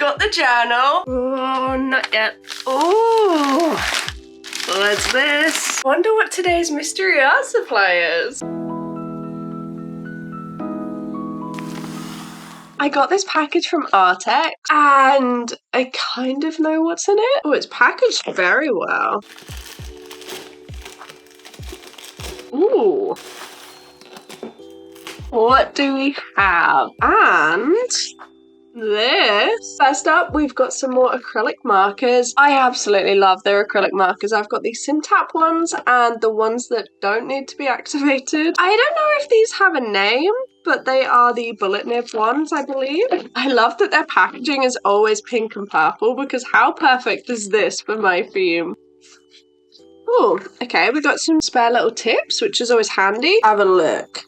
got the journal. Oh, not yet. Oh, what's this? Wonder what today's mystery art supply is. I got this package from Artex and I kind of know what's in it. Oh, it's packaged very well. Ooh. What do we have? And this. First up, we've got some more acrylic markers. I absolutely love their acrylic markers. I've got the Simtap ones and the ones that don't need to be activated. I don't know if these have a name, but they are the bullet nib ones, I believe. I love that their packaging is always pink and purple because how perfect is this for my theme? Oh, okay, we got some spare little tips, which is always handy. Have a look.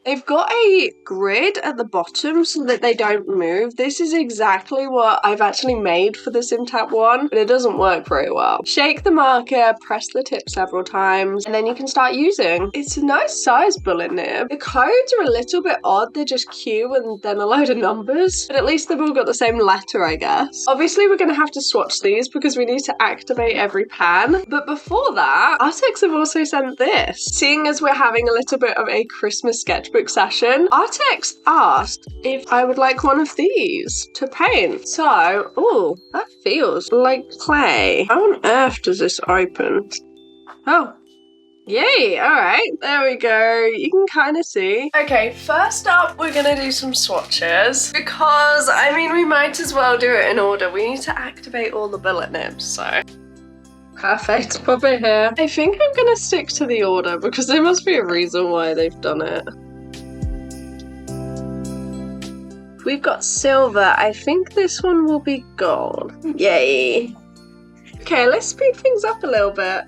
They've got a grid at the bottom so that they don't move. This is exactly what I've actually made for the Simtap one, but it doesn't work very well. Shake the marker, press the tip several times, and then you can start using. It's a nice size bullet nib. The codes are a little bit odd. They're just Q and then a load of numbers, but at least they've all got the same letter, I guess. Obviously, we're going to have to swatch these because we need to activate every pan. But before that, Artex have also sent this. Seeing as we're having a little bit of a Christmas sketchbook session, Artex asked if I would like one of these to paint. So, oh, that feels like clay. How on earth does this open? Oh, yay, alright, there we go. You can kind of see. Okay, first up, we're gonna do some swatches because, I mean, we might as well do it in order. We need to activate all the bullet nibs, so. Perfect, pop it here. I think I'm gonna stick to the order because there must be a reason why they've done it. We've got silver. I think this one will be gold. Yay. Okay, let's speed things up a little bit.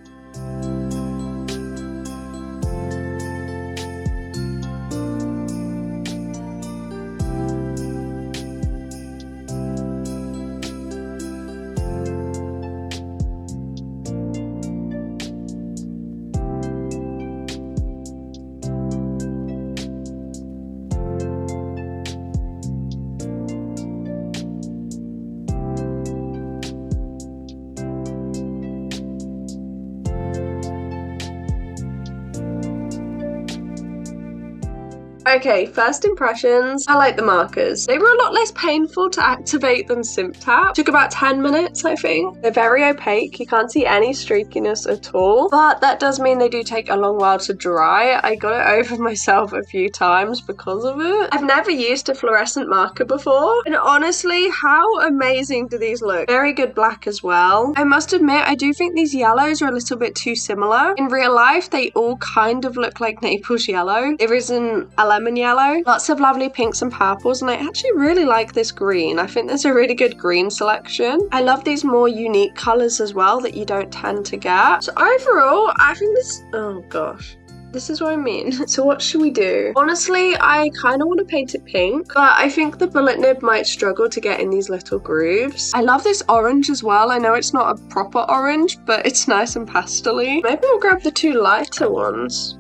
Okay, first impressions. I like the markers. They were a lot less painful to activate than Simtap. Took about 10 minutes, I think. They're very opaque. You can't see any streakiness at all. But that does mean they do take a long while to dry. I got it over myself a few times because of it. I've never used a fluorescent marker before. And honestly, how amazing do these look? Very good black as well. I must admit, I do think these yellows are a little bit too similar. In real life, they all kind of look like Naples yellow. There isn't a lemon yellow. Lots of lovely pinks and purples, and I actually really like this green. I think there's a really good green selection. I love these more unique colors as well that you don't tend to get. So overall, I think this, oh gosh. This is what I mean. So what should we do? Honestly, I kind of want to paint it pink, but I think the bullet nib might struggle to get in these little grooves. I love this orange as well. I know it's not a proper orange, but it's nice and pastel-y. Maybe I'll grab the two lighter ones.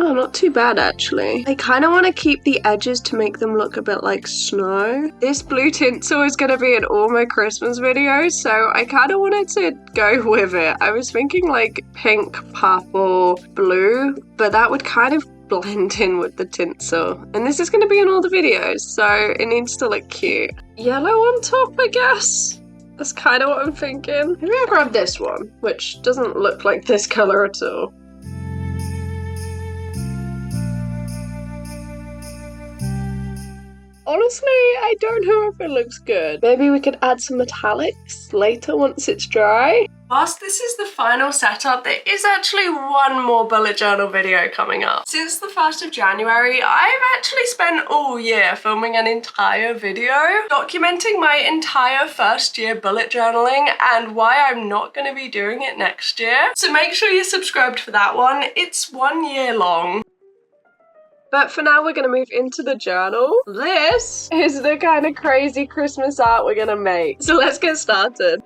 Oh, not too bad actually. I kind of want to keep the edges to make them look a bit like snow. This blue tinsel is going to be in all my Christmas videos, so I kind of wanted to go with it. I was thinking like pink, purple, blue, but that would kind of blend in with the tinsel. And this is going to be in all the videos, so it needs to look cute. Yellow on top, I guess. That's kind of what I'm thinking. Maybe I'll grab this one, which doesn't look like this color at all. Honestly, I don't know if it looks good. Maybe we could add some metallics later once it's dry. Whilst this is the final setup, there is actually one more bullet journal video coming up. Since the 1st of January, I've actually spent all year filming an entire video documenting my entire first year bullet journaling and why I'm not going to be doing it next year. So make sure you're subscribed for that one. It's 1 year long. But for now, we're going to move into the journal. This is the kind of crazy Christmas art we're going to make. So let's get started.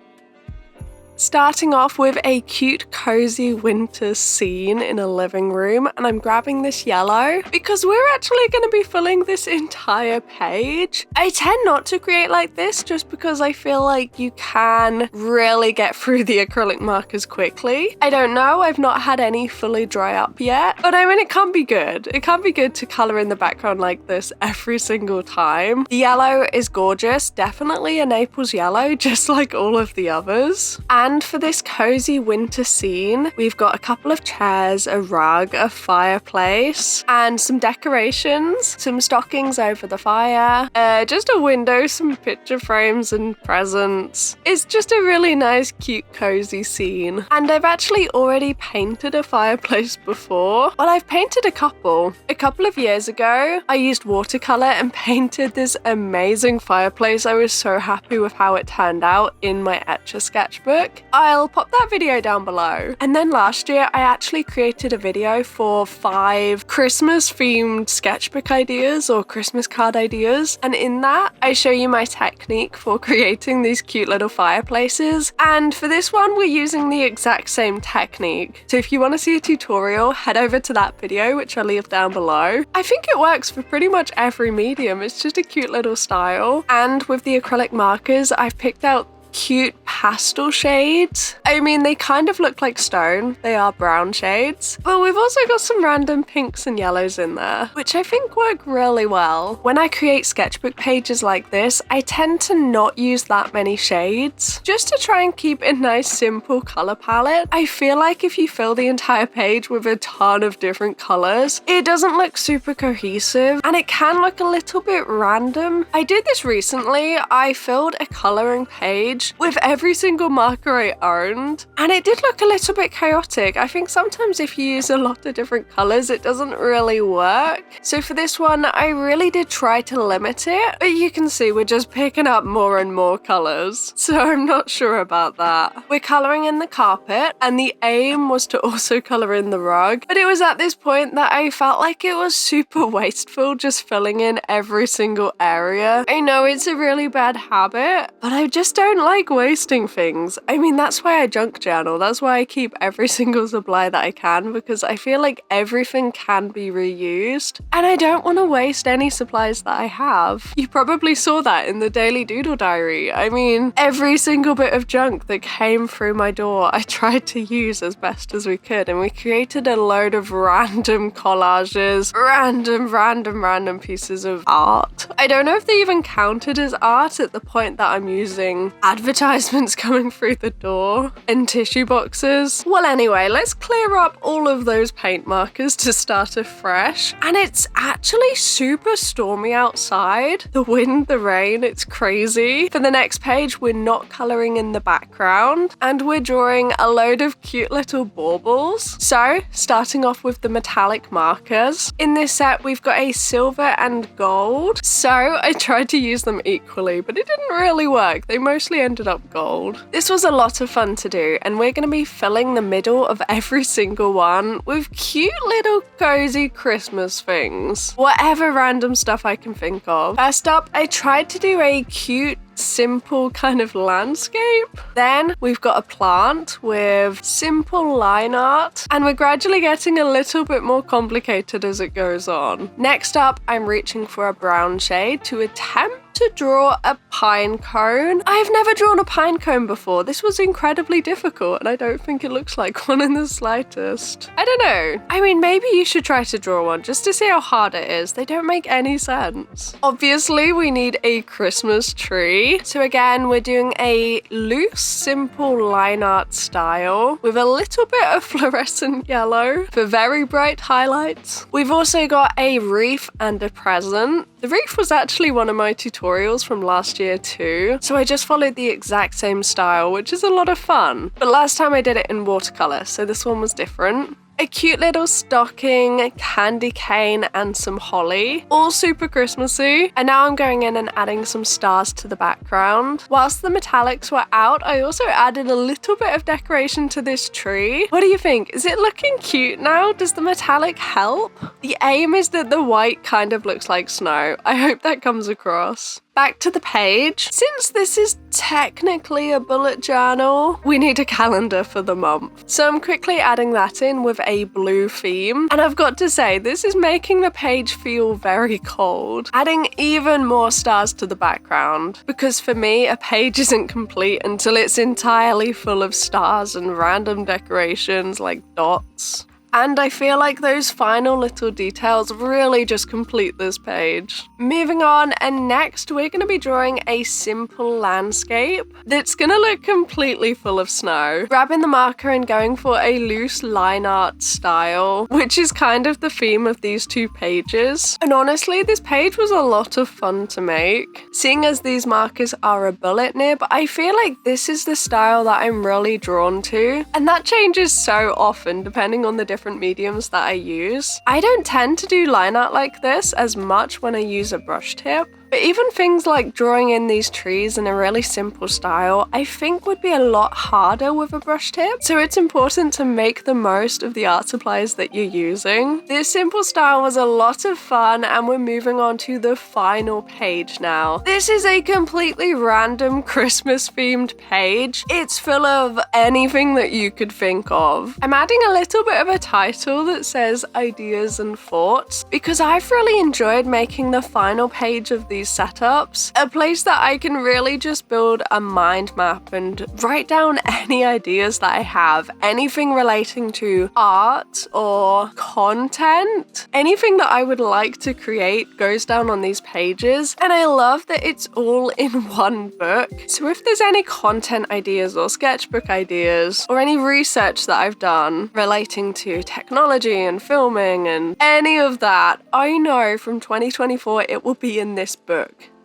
Starting off with a cute cozy winter scene in a living room, and I'm grabbing this yellow because we're actually going to be filling this entire page. I tend not to create like this just because I feel like you can really get through the acrylic markers quickly. I don't know, I've not had any fully dry up yet, but I mean it can be good. It can be good to colour in the background like this every single time. The yellow is gorgeous, definitely a Naples yellow, just like all of the others. And for this cozy winter scene, we've got a couple of chairs, a rug, a fireplace, and some decorations, some stockings over the fire, just a window, some picture frames and presents. It's just a really nice, cute, cozy scene. And I've actually already painted a fireplace before. Well, I've painted a couple. A couple of years ago, I used watercolor and painted this amazing fireplace. I was so happy with how it turned out in my Etcher sketchbook. I'll pop that video down below. And then last year, I actually created a video for 5 Christmas themed sketchbook ideas or Christmas card ideas. And in that, I show you my technique for creating these cute little fireplaces. And for this one, we're using the exact same technique. So if you want to see a tutorial, head over to that video, which I'll leave down below. I think it works for pretty much every medium. It's just a cute little style. And with the acrylic markers, I've picked out cute pastel shades. I mean, they kind of look like stone. They are brown shades. But we've also got some random pinks and yellows in there, which I think work really well. When I create sketchbook pages like this, I tend to not use that many shades, just to try and keep a nice simple color palette. I feel like if you fill the entire page with a ton of different colors, it doesn't look super cohesive and it can look a little bit random. I did this recently. I filled a coloring page with every single marker I owned, and it did look a little bit chaotic. I think sometimes if you use a lot of different colors, it doesn't really work. So for this one, I really did try to limit it, but you can see we're just picking up more and more colors. So I'm not sure about that. We're coloring in the carpet, and the aim was to also color in the rug, but it was at this point that I felt like it was super wasteful just filling in every single area. I know it's a really bad habit, but I just don't like wasting things. I mean, that's why I junk journal. That's why I keep every single supply that I can, because I feel like everything can be reused and I don't want to waste any supplies that I have. You probably saw that in the daily doodle diary. I mean, every single bit of junk that came through my door, I tried to use as best as we could, and we created a load of random collages, random pieces of art. I don't know if they even counted as art at the point that I'm using advertisements coming through the door and tissue boxes. Well, anyway, let's clear up all of those paint markers to start afresh. And it's actually super stormy outside. The wind, the rain, it's crazy. For the next page, we're not coloring in the background and we're drawing a load of cute little baubles. So, starting off with the metallic markers. In this set, we've got a silver and gold. So, I tried to use them equally, but it didn't really work. They mostly ended up gold. This was a lot of fun to do, and we're going to be filling the middle of every single one with cute little cozy Christmas things. Whatever random stuff I can think of. First up, I tried to do a cute simple kind of landscape. Then we've got a plant with simple line art, and we're gradually getting a little bit more complicated as it goes on. Next up, I'm reaching for a brown shade to attempt to draw a pine cone. I've never drawn a pine cone before. This was incredibly difficult and I don't think it looks like one in the slightest. I don't know. I mean, maybe you should try to draw one just to see how hard it is. They don't make any sense. Obviously, we need a Christmas tree. So again, we're doing a loose, simple line art style with a little bit of fluorescent yellow for very bright highlights. We've also got a wreath and a present. The wreath was actually one of my tutorials from last year too, so I just followed the exact same style, which is a lot of fun. But last time I did it in watercolor, so this one was different. A cute little stocking, candy cane, and some holly. All super Christmassy. And now I'm going in and adding some stars to the background. Whilst the metallics were out, I also added a little bit of decoration to this tree. What do you think? Is it looking cute now? Does the metallic help? The aim is that the white kind of looks like snow. I hope that comes across. Back to the page. Since this is technically a bullet journal, we need a calendar for the month. So I'm quickly adding that in with a blue theme. And I've got to say, this is making the page feel very cold, adding even more stars to the background. Because for me, a page isn't complete until it's entirely full of stars and random decorations like dots. And I feel like those final little details really just complete this page. Moving on, and next we're going to be drawing a simple landscape that's going to look completely full of snow. Grabbing the marker and going for a loose line art style, which is kind of the theme of these two pages. And honestly, this page was a lot of fun to make. Seeing as these markers are a bullet nib, I feel like this is the style that I'm really drawn to. And that changes so often depending on the different mediums that I use. I don't tend to do line art like this as much when I use a brush tip. But even things like drawing in these trees in a really simple style, I think would be a lot harder with a brush tip. So it's important to make the most of the art supplies that you're using. This simple style was a lot of fun, and we're moving on to the final page now. This is a completely random Christmas themed page. It's full of anything that you could think of. I'm adding a little bit of a title that says ideas and thoughts because I've really enjoyed making the final page of these setups a place that I can really just build a mind map and write down any ideas that I have, anything relating to art or content. Anything that I would like to create goes down on these pages, and I love that it's all in one book. So if there's any content ideas or sketchbook ideas or any research that I've done relating to technology and filming and any of that, I know from 2024 it will be in this book.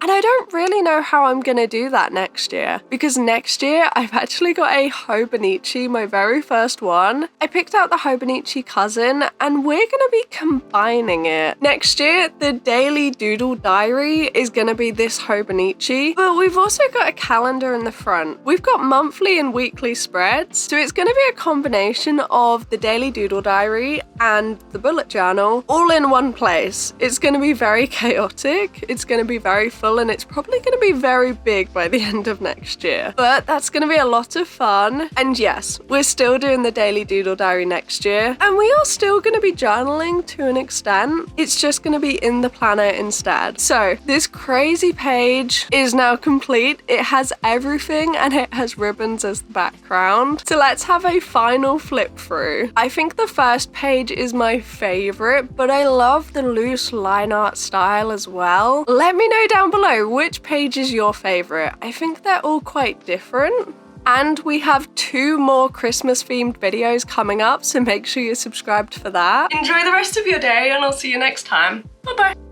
And I don't really know how I'm gonna do that next year, because next year I've actually got a Hobonichi, my very first one. I picked out the Hobonichi cousin and we're gonna be combining it. Next year, the Daily Doodle Diary is gonna be this Hobonichi, but we've also got a calendar in the front. We've got monthly and weekly spreads, so it's gonna be a combination of the Daily Doodle Diary and the bullet journal all in one place. It's gonna be very chaotic, it's gonna be very fun, and it's probably going to be very big by the end of next year. But that's going to be a lot of fun. And yes, we're still doing the Daily Doodle Diary next year. And we are still going to be journaling to an extent. It's just going to be in the planner instead. So this crazy page is now complete. It has everything and it has ribbons as the background. So let's have a final flip through. I think the first page is my favorite, but I love the loose line art style as well. Let me know down below which page is your favorite. I think they're all quite different. And we have 2 more Christmas themed videos coming up, so make sure you're subscribed for that. Enjoy the rest of your day and I'll see you next time. Bye bye.